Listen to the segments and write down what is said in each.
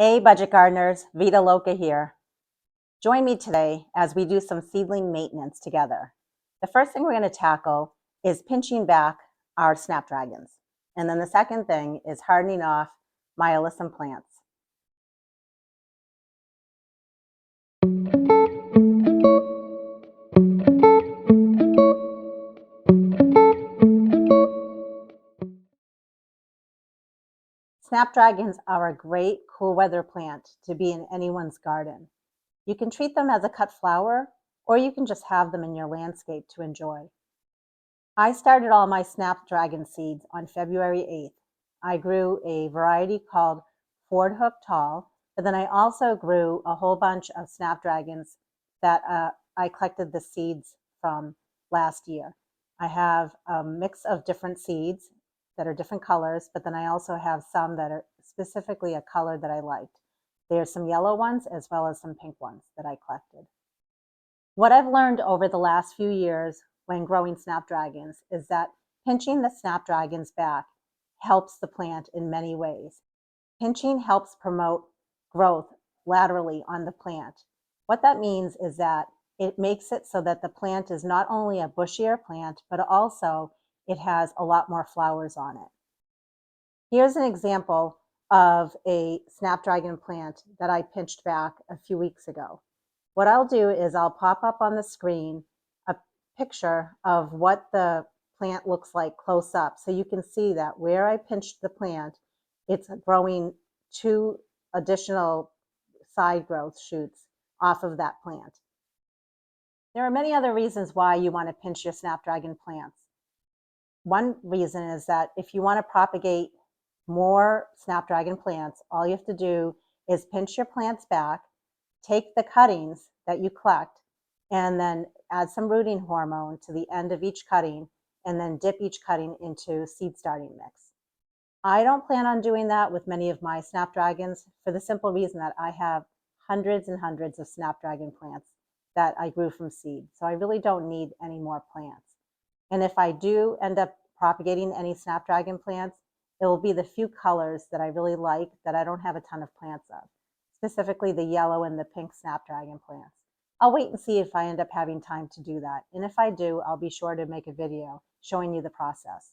Hey budget gardeners, Vita Loca here. Join me today as we do some seedling maintenance together. The first thing we're going to tackle is pinching back our Snapdragons. And then the second thing is hardening off my alyssum plants. Snapdragons are a great cool weather plant to be in anyone's garden. You can treat them as a cut flower, or you can just have them in your landscape to enjoy. I started all my Snapdragon seeds on February 8th. I grew a variety called Ford Hook Tall, but then I also grew a whole bunch of Snapdragons that I collected the seeds from last year. I have a mix of different seeds that are different colors, but then I also have some that are specifically a color that I liked. There's some yellow ones as well as some pink ones that I collected. What I've learned over the last few years when growing Snapdragons is that pinching the Snapdragons back helps the plant in many ways. Pinching helps promote growth laterally on the plant. What that means is that it makes it so that the plant is not only a bushier plant, but also it has a lot more flowers on it. Here's an example of a Snapdragon plant that I pinched back a few weeks ago. What I'll do is I'll pop up on the screen a picture of what the plant looks like close up, so you can see that where I pinched the plant, it's growing 2 additional side growth shoots off of that plant. There are many other reasons why you want to pinch your Snapdragon plants. One reason is that if you want to propagate more Snapdragon plants, all you have to do is pinch your plants back, take the cuttings that you collect, and then add some rooting hormone to the end of each cutting, and then dip each cutting into seed starting mix. I don't plan on doing that with many of my Snapdragons for the simple reason that I have hundreds and hundreds of Snapdragon plants that I grew from seed. So I really don't need any more plants. And if I do end up propagating any Snapdragon plants, it will be the few colors that I really like that I don't have a ton of plants of, specifically the yellow and the pink Snapdragon plants. I'll wait and see if I end up having time to do that. And if I do, I'll be sure to make a video showing you the process.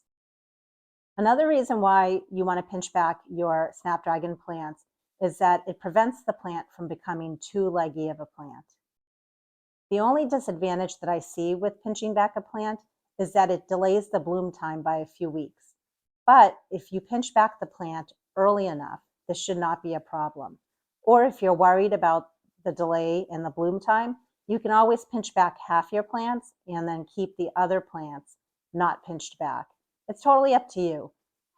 Another reason why you want to pinch back your Snapdragon plants is that it prevents the plant from becoming too leggy of a plant. The only disadvantage that I see with pinching back a plant is that it delays the bloom time by a few weeks. But if you pinch back the plant early enough, this should not be a problem. Or if you're worried about the delay in the bloom time, you can always pinch back half your plants and then keep the other plants not pinched back. It's totally up to you.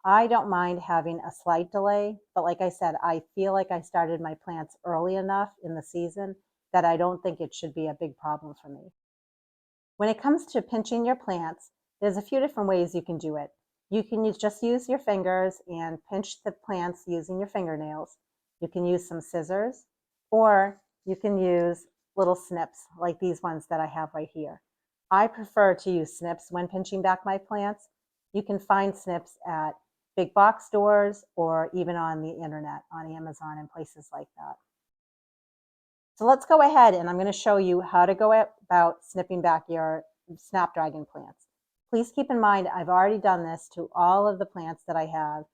I don't mind having a slight delay, but like I said, I feel like I started my plants early enough in the season that I don't think it should be a big problem for me. When it comes to pinching your plants, there's a few different ways you can do it. You can just use your fingers and pinch the plants using your fingernails. You can use some scissors, or you can use little snips like these ones that I have right here. I prefer to use snips when pinching back my plants. You can find snips at big box stores or even on the internet, on Amazon and places like that. So let's go ahead and I'm going to show you how to go about snipping back your Snapdragon plants. Please keep in mind, I've already done this to all of the plants that I have,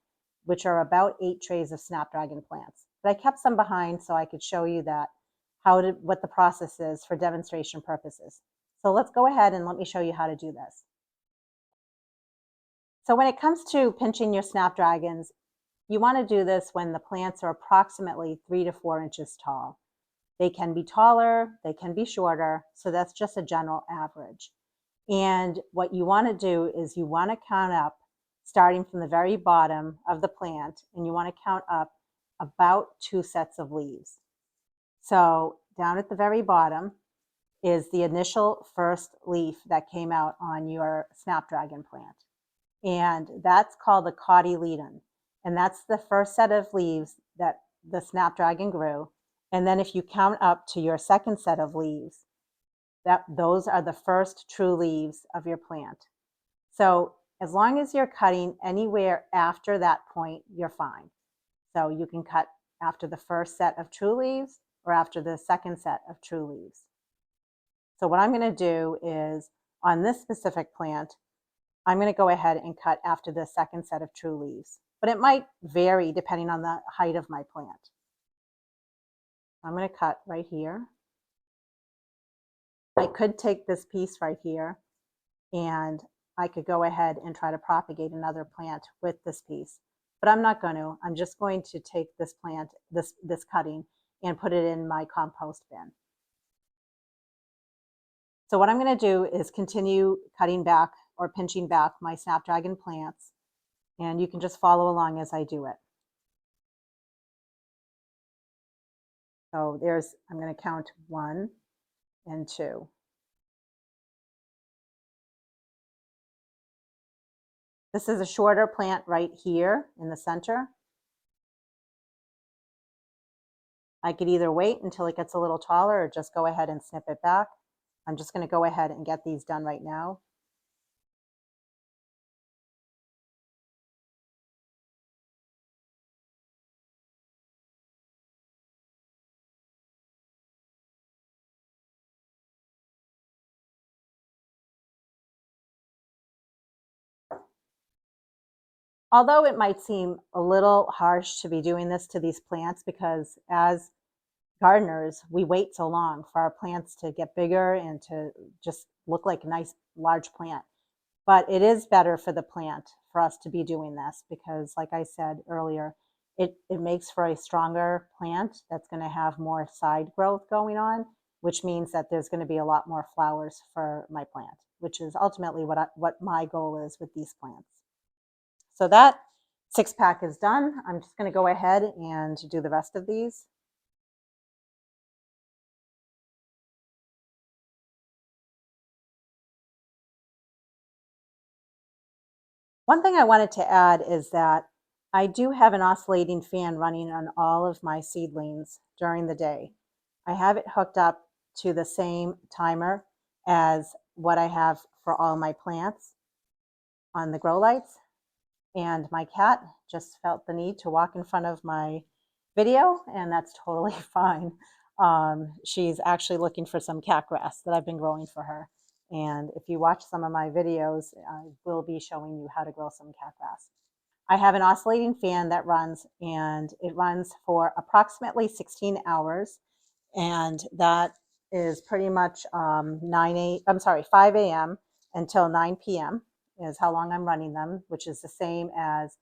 which are about 8 trays of Snapdragon plants. But I kept some behind so I could show you that what the process is for demonstration purposes. So let's go ahead and let me show you how to do this. So when it comes to pinching your Snapdragons, you want to do this when the plants are approximately 3 to 4 inches tall. They can be taller, they can be shorter, so that's just a general average. And what you want to do is you want to count up, starting from the very bottom of the plant, and you want to count up about 2 sets of leaves. So down at the very bottom is the initial first leaf that came out on your Snapdragon plant. And that's called the cotyledon. And that's the first set of leaves that the Snapdragon grew. And then if you count up to your second set of leaves, those are the first true leaves of your plant. So as long as you're cutting anywhere after that point, you're fine. So you can cut after the first set of true leaves or after the second set of true leaves. So what I'm going to do is, on this specific plant, I'm going to go ahead and cut after the second set of true leaves, but it might vary depending on the height of my plant. I'm going to cut right here. I could take this piece right here and I could go ahead and try to propagate another plant with this piece, but I'm not going to. I'm just going to take this plant, this cutting, and put it in my compost bin. So what I'm going to do is continue cutting back or pinching back my Snapdragon plants, and you can just follow along as I do it. So I'm going to count 1 and 2. This is a shorter plant right here in the center. I could either wait until it gets a little taller or just go ahead and snip it back. I'm just going to go ahead and get these done right now. Although it might seem a little harsh to be doing this to these plants, because as gardeners, we wait so long for our plants to get bigger and to just look like a nice large plant. But it is better for the plant for us to be doing this because, like I said earlier, it makes for a stronger plant that's going to have more side growth going on, which means that there's going to be a lot more flowers for my plant, which is ultimately what my goal is with these plants. So that 6-pack is done. I'm just going to go ahead and do the rest of these. One thing I wanted to add is that I do have an oscillating fan running on all of my seedlings during the day. I have it hooked up to the same timer as what I have for all my plants on the grow lights. And my cat just felt the need to walk in front of my video, and that's totally fine. She's actually looking for some cat grass that I've been growing for her. And if you watch some of my videos, I will be showing you how to grow some cat grass. I have an oscillating fan that runs, and it runs for approximately 16 hours. And that is pretty much 5 a.m. until 9 p.m. is how long I'm running them, which is the same as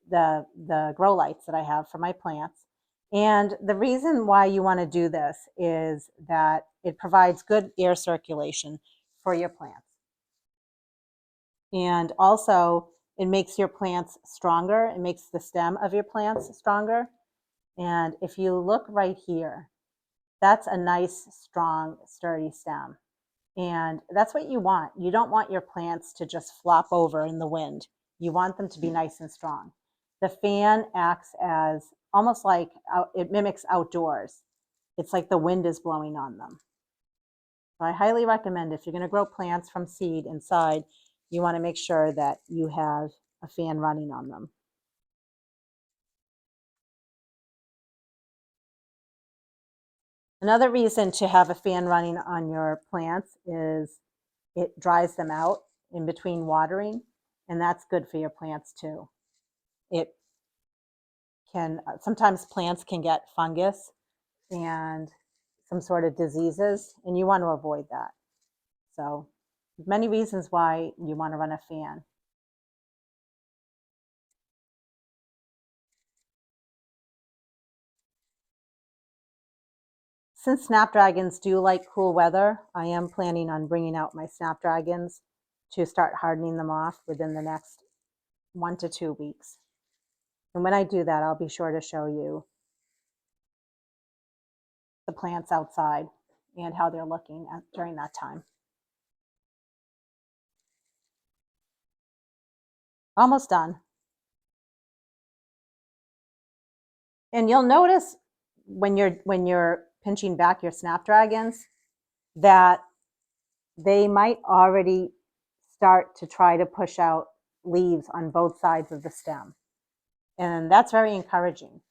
the grow lights that I have for my plants. And the reason why you want to do this is that it provides good air circulation for your plants. And also, it makes your plants stronger. It makes the stem of your plants stronger. And if you look right here, that's a nice, strong, sturdy stem. And that's what you want. You don't want your plants to just flop over in the wind. You want them to be nice and strong. The fan acts as almost like it mimics outdoors. It's like the wind is blowing on them. So I highly recommend, if you're going to grow plants from seed inside, you want to make sure that you have a fan running on them. Another reason to have a fan running on your plants is it dries them out in between watering, and that's good for your plants too. It can, sometimes plants can get fungus and some sort of diseases, and you want to avoid that. So many reasons why you want to run a fan. Since Snapdragons do like cool weather, I am planning on bringing out my Snapdragons to start hardening them off within the next 1 to 2 weeks. And when I do that, I'll be sure to show you the plants outside and how they're looking during that time. Almost done. And you'll notice when you're pinching back your Snapdragons that they might already start to try to push out leaves on both sides of the stem. And that's very encouraging.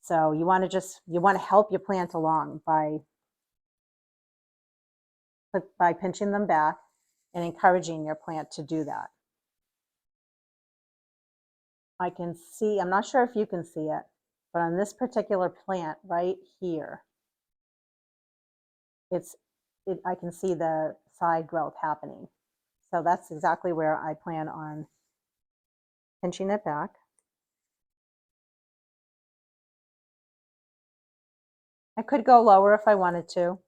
So you want to help your plant along by pinching them back and encouraging your plant to do that. I can see, I'm not sure if you can see it, but on this particular plant right here, I can see the side growth happening. So that's exactly where I plan on pinching it back. I could go lower if I wanted to.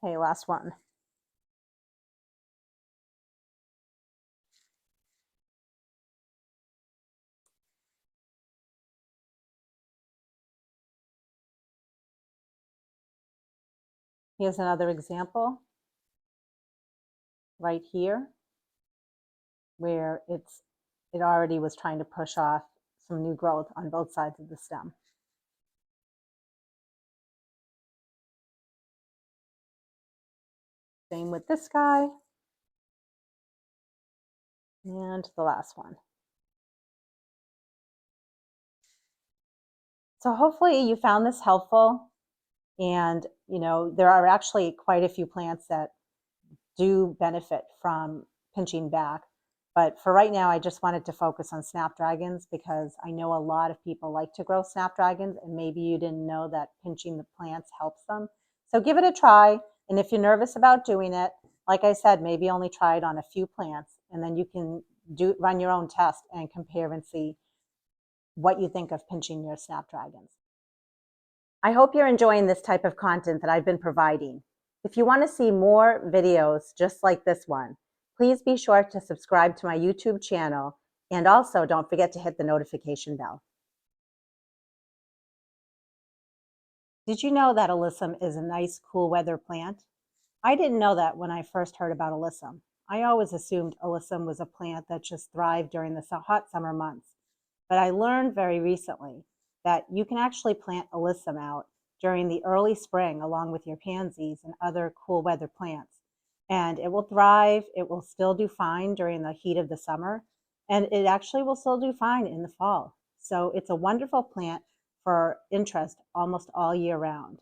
Okay, last one. Here's another example right here where it already was trying to push off some new growth on both sides of the stem. Same with this guy. And the last one. So hopefully you found this helpful. And, there are actually quite a few plants that do benefit from pinching back. But for right now, I just wanted to focus on snapdragons because I know a lot of people like to grow snapdragons, and maybe you didn't know that pinching the plants helps them. So give it a try. And if you're nervous about doing it, like I said, maybe only try it on a few plants, and then you can run your own test and compare and see what you think of pinching your snapdragons. I hope you're enjoying this type of content that I've been providing. If you want to see more videos just like this one, please be sure to subscribe to my YouTube channel, and also don't forget to hit the notification bell. Did you know that alyssum is a nice cool weather plant? I didn't know that when I first heard about alyssum. I always assumed alyssum was a plant that just thrived during the hot summer months. But I learned very recently that you can actually plant alyssum out during the early spring along with your pansies and other cool weather plants. And it will thrive. It will still do fine during the heat of the summer. And it actually will still do fine in the fall. So it's a wonderful plant for interest almost all year round.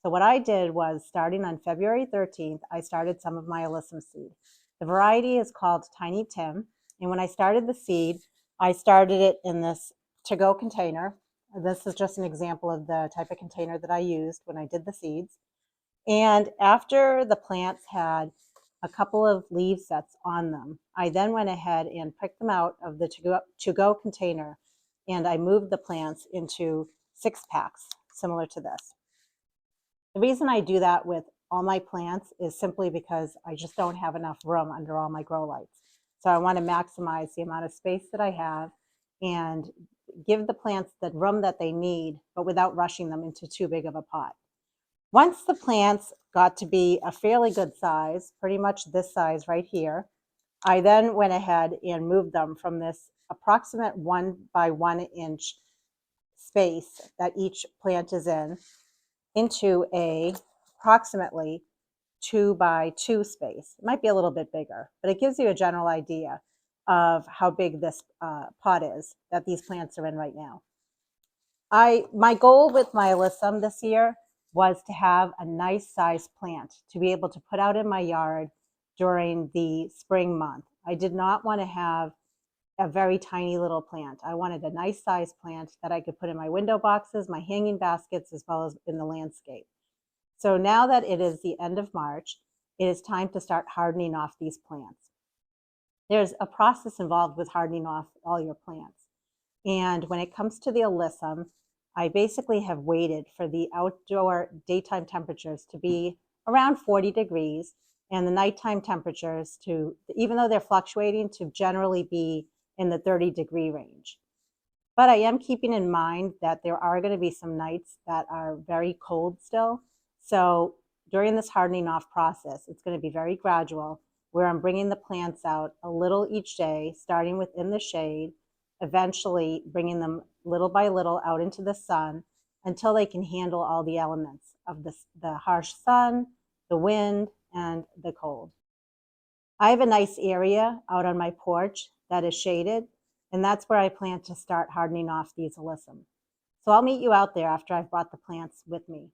So what I did was, starting on February 13th, I started some of my alyssum seed. The variety is called Tiny Tim. And when I started the seed, I started it in this to-go container. This is just an example of the type of container that I used when I did the seeds. And after the plants had a couple of leaf sets on them, I then went ahead and picked them out of the to-go container, and I moved the plants into 6-packs, similar to this. The reason I do that with all my plants is simply because I just don't have enough room under all my grow lights. So I want to maximize the amount of space that I have and give the plants the room that they need, but without rushing them into too big of a pot. Once the plants got to be a fairly good size, pretty much this size right here, I then went ahead and moved them from this approximate 1 by 1 inch space that each plant is in into a approximately 2 by 2 space. It might be a little bit bigger, but it gives you a general idea of how big this pot is that these plants are in right now. My goal with my alyssum this year was to have a nice size plant to be able to put out in my yard during the spring month. I did not want to have a very tiny little plant. I wanted a nice size plant that I could put in my window boxes, my hanging baskets, as well as in the landscape. So now that it is the end of March, it is time to start hardening off these plants. There's a process involved with hardening off all your plants. And when it comes to the alyssum, I basically have waited for the outdoor daytime temperatures to be around 40 degrees and the nighttime temperatures to, even though they're fluctuating, to generally be in the 30-degree range. But I am keeping in mind that there are going to be some nights that are very cold still. So during this hardening off process, it's going to be very gradual, where I'm bringing the plants out a little each day, starting within the shade, eventually bringing them little by little out into the sun until they can handle all the elements of the harsh sun, the wind, and the cold. I have a nice area out on my porch that is shaded, and that's where I plan to start hardening off these alyssum. So I'll meet you out there after I've brought the plants with me.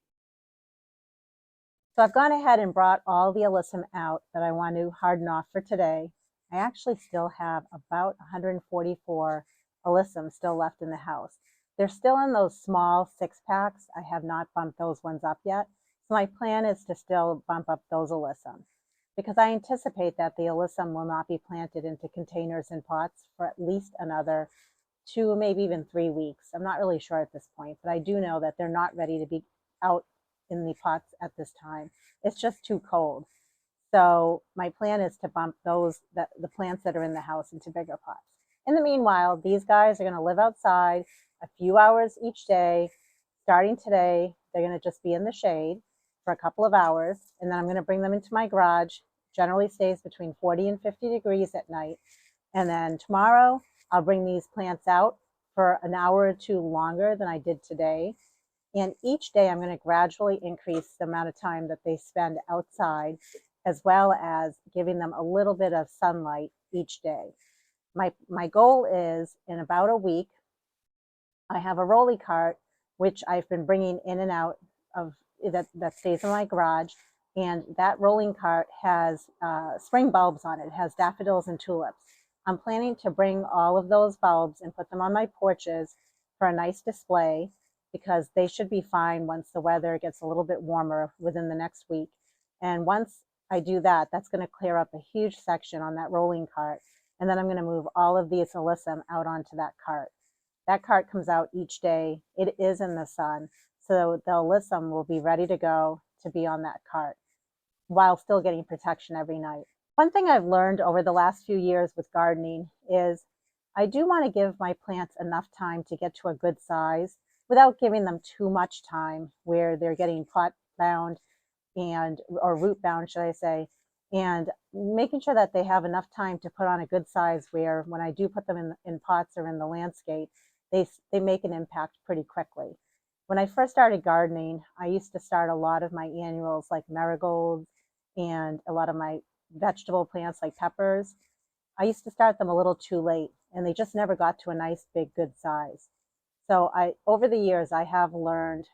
So I've gone ahead and brought all the alyssum out that I want to harden off for today. I actually still have about 144 alyssum still left in the house. They're still in those small 6-packs. I have not bumped those ones up yet. So my plan is to still bump up those alyssum because I anticipate that the alyssum will not be planted into containers and pots for at least another 2, maybe even 3 weeks. I'm not really sure at this point, but I do know that they're not ready to be out in the pots at this time. It's just too cold. So my plan is to bump the plants that are in the house into bigger pots. In the meanwhile, these guys are going to live outside a few hours each day. Starting today, they're going to just be in the shade for a couple of hours, and then I'm going to bring them into my garage. Generally stays between 40 and 50 degrees at night. And then tomorrow, I'll bring these plants out for an hour or two longer than I did today. And each day I'm going to gradually increase the amount of time that they spend outside, as well as giving them a little bit of sunlight each day. My goal is in about a week, I have a rolly cart, which I've been bringing in and out of that stays in my garage. And that rolling cart has spring bulbs on it. It has daffodils and tulips. I'm planning to bring all of those bulbs and put them on my porches for a nice display because they should be fine once the weather gets a little bit warmer within the next week. And once I do that, that's going to clear up a huge section on that rolling cart. And then I'm going to move all of these alyssum out onto that cart. That cart comes out each day. It is in the sun. So the alyssum will be ready to go to be on that cart while still getting protection every night. One thing I've learned over the last few years with gardening is I do want to give my plants enough time to get to a good size without giving them too much time where they're getting pot bound or root bound, should I say, and making sure that they have enough time to put on a good size where when I do put them in pots or in the landscape, they make an impact pretty quickly. When I first started gardening, I used to start a lot of my annuals like marigolds and a lot of my vegetable plants like peppers. I used to start them a little too late and they just never got to a nice big good size. So over the years I have learned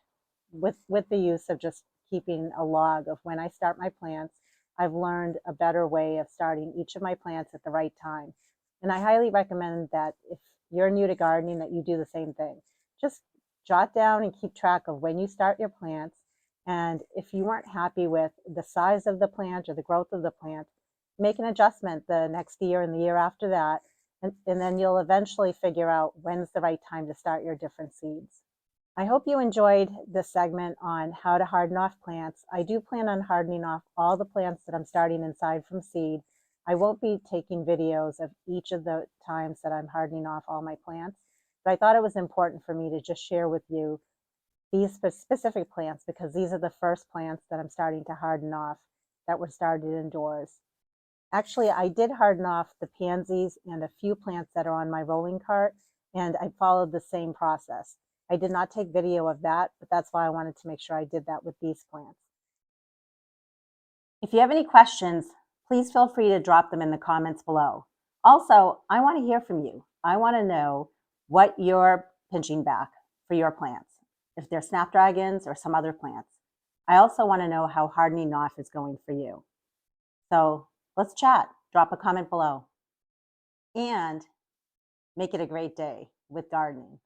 with the use of just keeping a log of when I start my plants, I've learned a better way of starting each of my plants at the right time. And I highly recommend that if you're new to gardening that you do the same thing. Just jot down and keep track of when you start your plants. And if you weren't happy with the size of the plant or the growth of the plant, make an adjustment the next year and the year after that. And then you'll eventually figure out when's the right time to start your different seeds. I hope you enjoyed this segment on how to harden off plants. I do plan on hardening off all the plants that I'm starting inside from seed. I won't be taking videos of each of the times that I'm hardening off all my plants, but I thought it was important for me to just share with you these specific plants because these are the first plants that I'm starting to harden off that were started indoors. Actually, I did harden off the pansies and a few plants that are on my rolling cart, and I followed the same process. I did not take video of that, but that's why I wanted to make sure I did that with these plants. If you have any questions, please feel free to drop them in the comments below. Also, I want to hear from you. I want to know what you're pinching back for your plants, if they're Snapdragons or some other plants. I also want to know how hardening off is going for you. So let's chat. Drop a comment below. And make it a great day with gardening.